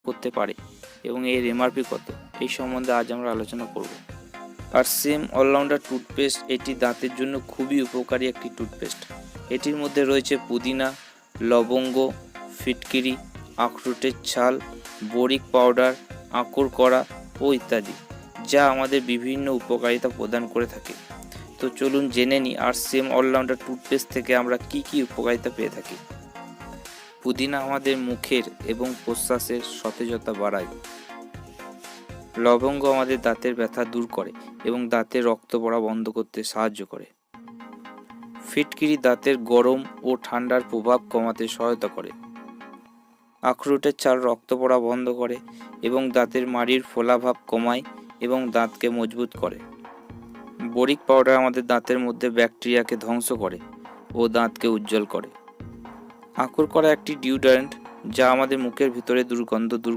করতে পারে এবং এর এমআরপি কত, এই সম্বন্ধে আজ আমরা আলোচনা করব। আরসিএম অলরাউন্ডার টুথপেস্ট এটি দাঁতের জন্য খুবই উপকারী একটি টুথপেস্ট। এটির মধ্যে রয়েছে পুদিনা, লবঙ্গ, ফিটকিরি, আখরোটের ছাল, বরিক পাউডার, আঁকুর কড়া ও ইত্যাদি, যা আমাদের বিভিন্ন উপকারিতা প্রদান করে থাকে। তো চলুন জেনে নিই আরসিএম অলরাউন্ডার টুথপেস্ট থেকে আমরা কি কি উপকারিতা পেয়ে থাকি। পুদিনা আমাদের মুখের এবং প্রশ্বাসের সতেজতা বাড়ায়। লবঙ্গ আমাদের দাঁতের ব্যথা দূর করে এবং দাঁতের রক্ত পড়া বন্ধ করতে সাহায্য করে। ফিটকিরি দাঁতের গরম ও ঠান্ডার প্রভাব কমাতে সহায়তা করে। আখরোটের ছাল রক্ত পড়া বন্ধ করে এবং দাঁতের মাড়ির ফোলাভাব কমায় এবং দাঁতকে মজবুত করে। বরিক পাউডার আমাদের দাঁতের মধ্যে ব্যাকটেরিয়াকে ধ্বংস করে ও দাঁতকে উজ্জ্বল করে। আঁকুর করা একটি ডিওড্রেন্ট যা আমাদের মুখের ভিতরে দুর্গন্ধ দূর